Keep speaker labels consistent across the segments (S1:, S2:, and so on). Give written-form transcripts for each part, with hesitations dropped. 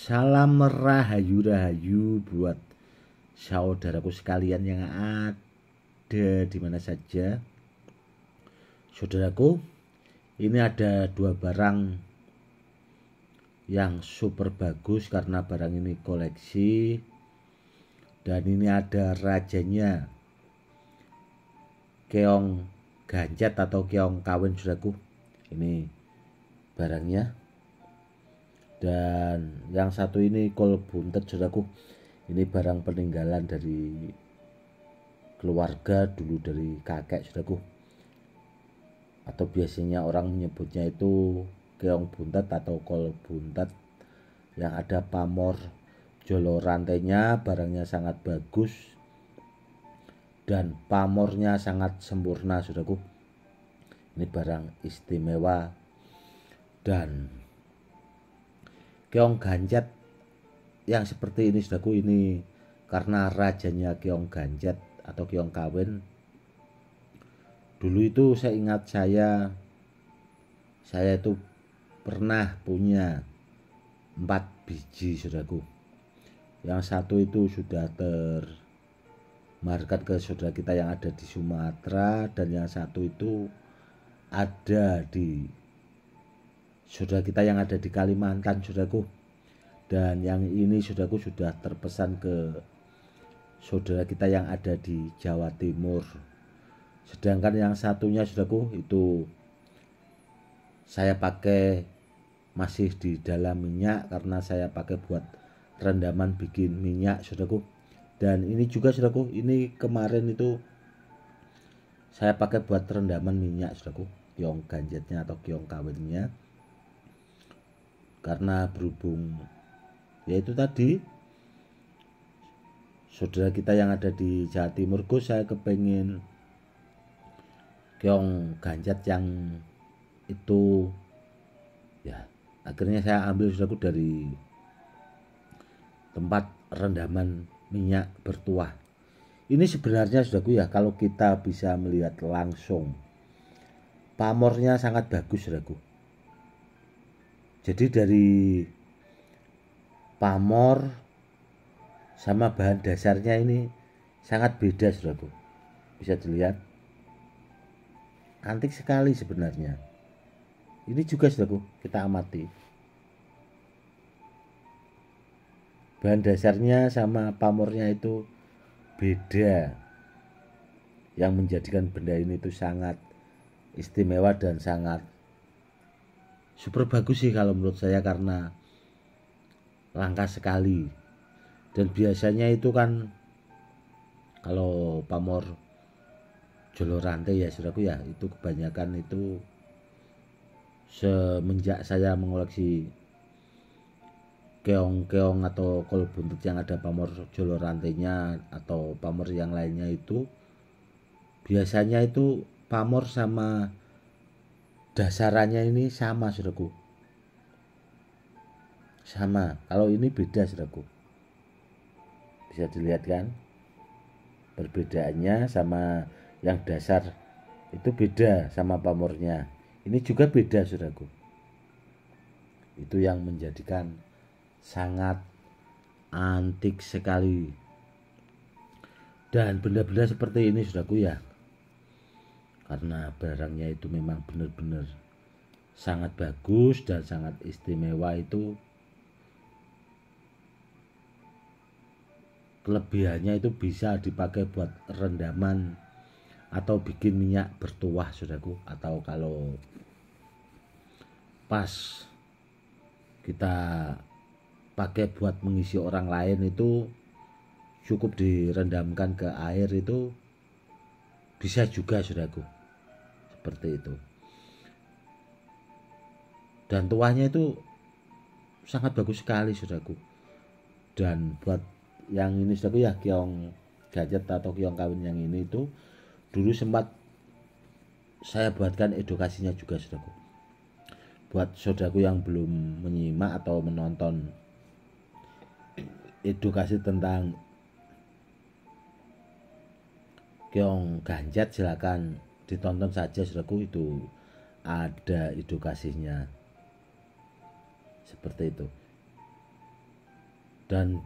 S1: Salam rahayu-rahayu buat saudaraku sekalian yang ada di mana saja. Saudaraku, ini ada dua barang yang super bagus karena barang ini koleksi. Dan ini ada rajanya, keong ganjat atau keong kawin, saudaraku. Ini barangnya. Dan yang satu ini kol buntet, saudaraku. Ini barang peninggalan dari keluarga dulu, dari kakek, saudaraku. Atau biasanya orang menyebutnya itu keong buntet atau kol buntet, yang ada pamor jolo rantainya. Barangnya sangat bagus dan pamornya sangat sempurna, saudaraku. Ini barang istimewa. Dan keong ganjat yang seperti ini, saudaraku, ini karena rajanya keong ganjat atau keong kawin. Dulu itu saya ingat saya itu pernah punya 4 biji, saudaraku. Yang satu itu sudah termarket ke saudara kita yang ada di Sumatera, dan yang satu itu ada di saudara kita yang ada di Kalimantan, saudaraku. Dan yang ini, saudaraku, sudah terpesan ke saudara kita yang ada di Jawa Timur. Sedangkan yang satunya, saudaraku, itu saya pakai masih di dalam minyak karena saya pakai buat rendaman bikin minyak, saudaraku. Dan ini juga, saudaraku, ini kemarin itu saya pakai buat rendaman minyak, saudaraku, keong ganjatnya atau keong kawinnya. Karena berhubung yaitu tadi saudara kita yang ada di Jawa Timur, saya kepengen keong ganjat yang itu, ya akhirnya saya ambil, saudaraku, dari tempat rendaman minyak bertuah. Ini sebenarnya, saudaraku, ya kalau kita bisa melihat langsung, pamornya sangat bagus, saudaraku. Jadi dari pamor sama bahan dasarnya ini sangat beda, saudaraku. Bisa dilihat, antik sekali sebenarnya. Ini juga, saudaraku, kita amati. Bahan dasarnya sama pamornya itu beda, yang menjadikan benda ini itu sangat istimewa dan sangat super bagus sih kalau menurut saya, karena langka sekali. Dan biasanya itu kan kalau pamor jolo rantai, ya saudaraku, ya itu kebanyakan itu semenjak saya mengoleksi keong-keong atau kol buntut yang ada pamor jolo rantainya atau pamor yang lainnya, itu biasanya itu pamor sama dasarannya ini sama, saudaraku. Sama. Kalau ini beda, saudaraku. Bisa dilihat kan perbedaannya, sama yang dasar itu beda sama pamornya. Ini juga beda, saudaraku. Itu yang menjadikan sangat antik sekali. Dan benda-benda seperti ini, saudaraku, ya karena barangnya itu memang benar-benar sangat bagus dan sangat istimewa, itu kelebihannya itu bisa dipakai buat rendaman atau bikin minyak bertuah, saudaraku. Atau kalau pas kita pakai buat mengisi orang lain, itu cukup direndamkan ke air, itu bisa juga, saudaraku, seperti itu. Dan tuahnya itu sangat bagus sekali, saudaraku. Dan buat yang ini, saudaraku, ya keong ganjat atau keong kawin yang ini itu dulu sempat saya buatkan edukasinya juga, saudaraku. Buat saudaraku yang belum menyimak atau menonton edukasi tentang keong ganjat, silakan ditonton saja, saudaraku. Itu ada edukasinya seperti itu. Dan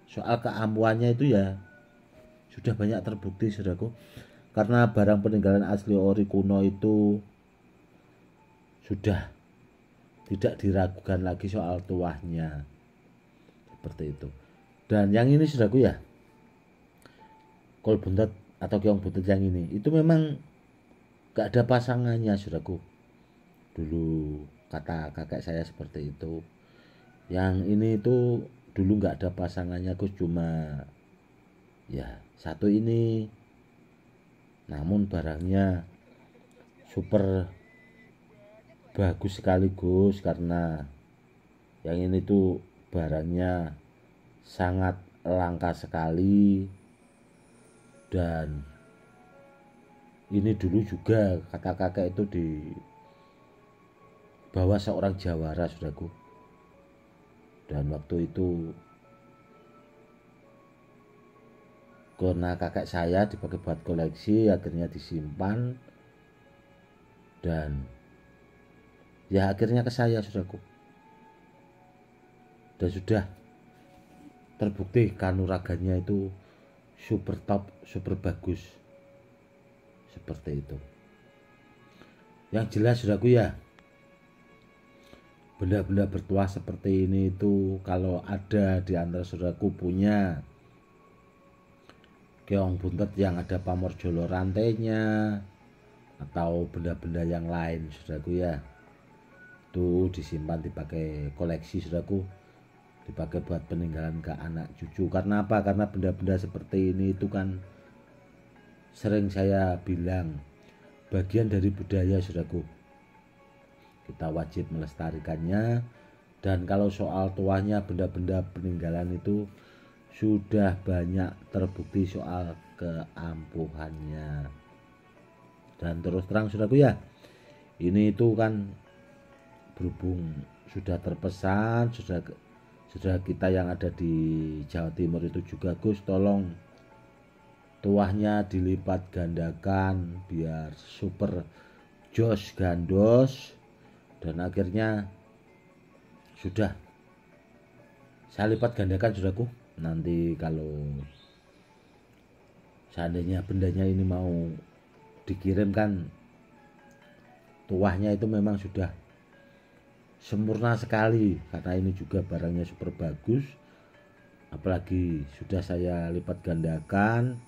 S1: soal keampuhannya itu ya sudah banyak terbukti saudaraku, karena barang peninggalan asli ori kuno itu sudah tidak diragukan lagi soal tuahnya, seperti itu. Dan yang ini saudaraku ya, kol buntet atau keong buntet yang ini itu memang gak ada pasangannya saudaraku. Dulu kata kakek saya seperti itu. Yang ini itu dulu gak ada pasangannya, Gus, cuma ya satu ini, namun barangnya super bagus sekaligus karena yang ini tuh barangnya sangat langka sekali. Dan ini dulu juga kata kakek itu dibawa seorang jawara saudaraku. Dan waktu itu karena kakek saya dipakai buat koleksi, akhirnya disimpan dan ya akhirnya ke saya saudaraku. Dan sudah terbukti kanuragannya itu super top, super bagus, seperti itu. Yang jelas saudaraku ya, benda-benda bertuah seperti ini itu kalau ada di antara saudaraku punya keong buntet yang ada pamor jolo rantainya atau benda-benda yang lain saudaraku ya, itu disimpan dipakai koleksi saudaraku, dipakai buat peninggalan ke anak cucu. Karena apa? Karena benda-benda seperti ini itu kan sering saya bilang bagian dari budaya saudaraku, kita wajib melestarikannya. Dan kalau soal tuahnya benda-benda peninggalan itu sudah banyak terbukti soal keampuhannya. Dan terus terang saudaraku ya, ini itu kan berhubung sudah terpesan, saudara kita yang ada di Jawa Timur itu juga, Gus, tolong tuahnya dilipat gandakan biar super jos gandos. Dan akhirnya sudah saya lipat gandakan saudaraku. Nanti kalau seandainya bendanya ini mau dikirimkan, tuahnya itu memang sudah sempurna sekali karena ini juga barangnya super bagus. Apalagi sudah saya lipat gandakan,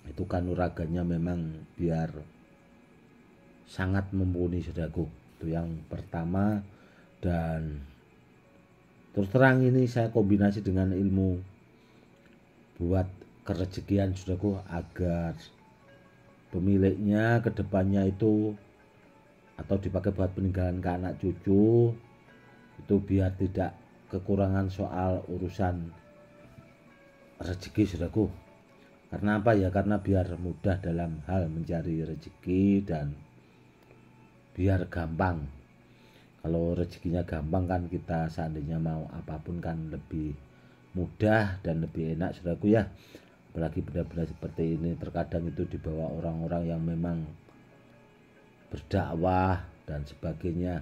S1: itu kanuragannya memang biar sangat mumpuni saudaraku. Itu yang pertama. Dan terus terang ini saya kombinasi dengan ilmu buat kerejekian saudaraku, agar pemiliknya kedepannya itu atau dipakai buat peninggalan ke anak cucu itu biar tidak kekurangan soal urusan rezeki saudaraku. Karena apa ya? Karena biar mudah dalam hal mencari rezeki dan biar gampang. Kalau rezekinya gampang kan kita seandainya mau apapun kan lebih mudah dan lebih enak saudaraku ya. Apalagi benda-benda seperti ini terkadang itu dibawa orang-orang yang memang berdakwah dan sebagainya,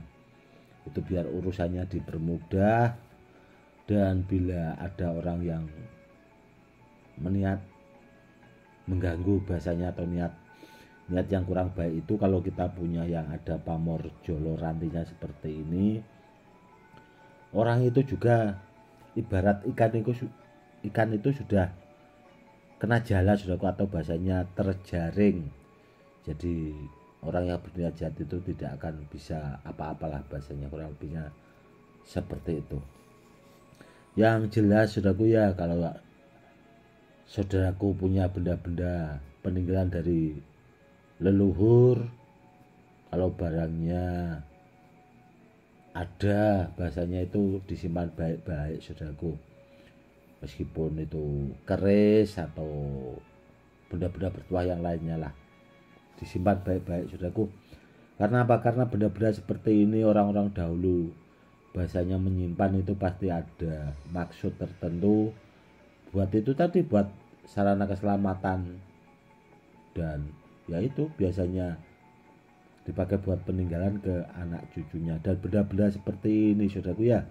S1: itu biar urusannya dipermudah. Dan bila ada orang yang meniat mengganggu bahasanya atau niat yang kurang baik, itu kalau kita punya yang ada pamor jolo rantinya seperti ini, orang itu juga ibarat ikan itu sudah kena jala saudaraku, atau bahasanya terjaring. Jadi orang yang berniat jahat itu tidak akan bisa apa-apalah, bahasanya kurang lebihnya seperti itu. Yang jelas saudaraku ya, kalau saudaraku punya benda-benda peninggalan dari leluhur, kalau barangnya ada, bahasanya itu disimpan baik-baik saudaraku, meskipun itu keris atau benda-benda bertuah yang lainnya lah, disimpan baik-baik saudaraku. Karena apa? Karena benda-benda seperti ini orang-orang dahulu bahasanya menyimpan itu pasti ada maksud tertentu, buat itu tadi, buat sarana keselamatan. Dan ya itu biasanya dipakai buat peninggalan ke anak cucunya. Dan benda-benda seperti ini saudaraku ya,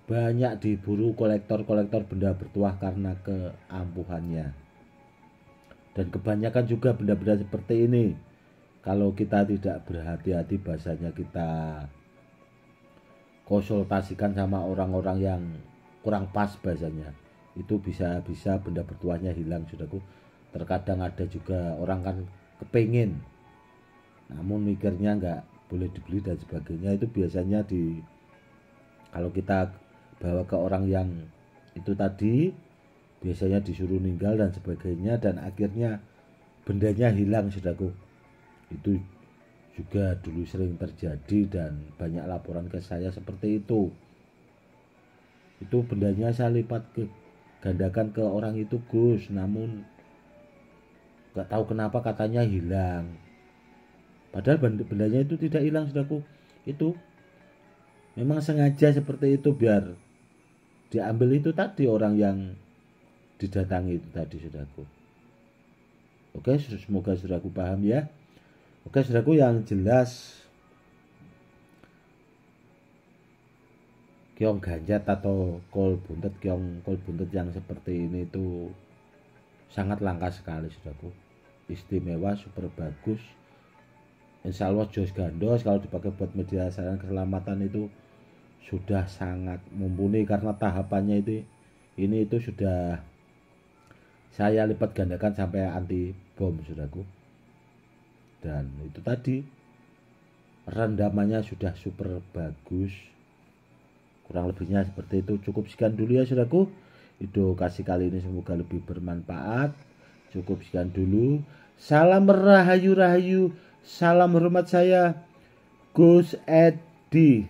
S1: banyak diburu kolektor-kolektor benda bertuah karena keampuhannya. Dan kebanyakan juga benda-benda seperti ini, kalau kita tidak berhati-hati, bahasanya kita konsultasikan sama orang-orang yang kurang pas, bahasanya itu bisa benda bertuahnya hilang, saudaraku. Terkadang ada juga orang kan kepingin, namun mikirnya nggak boleh dibeli dan sebagainya. Itu biasanya kalau kita bawa ke orang yang itu tadi, biasanya disuruh ninggal dan sebagainya, dan akhirnya bendanya hilang, saudaraku. Itu juga dulu sering terjadi dan banyak laporan ke saya seperti itu. Itu bendanya saya lipat gandakan ke orang itu, Gus, namun nggak tahu kenapa katanya hilang. Padahal bendanya itu tidak hilang, saudaraku. Itu memang sengaja seperti itu biar diambil itu tadi orang yang didatangi itu tadi, saudaraku. Oke, semoga saudaraku paham ya. Oke, saudaraku, yang jelas keong ganjat atau kol buntet, kol buntet yang seperti ini itu sangat langka sekali, saudaraku. Istimewa, super bagus. Insya Allah jos gandos kalau dipakai buat media saran keselamatan itu sudah sangat mumpuni, karena tahapannya itu sudah saya lipat gandakan sampai anti bom, saudaraku. Dan itu tadi rendamannya sudah super bagus. Kurang lebihnya seperti itu. Cukup sekian dulu ya, saudaraku. Edukasi kali ini semoga lebih bermanfaat. Cukup sekian dulu. Salam rahayu, salam hormat, saya Gus Edi.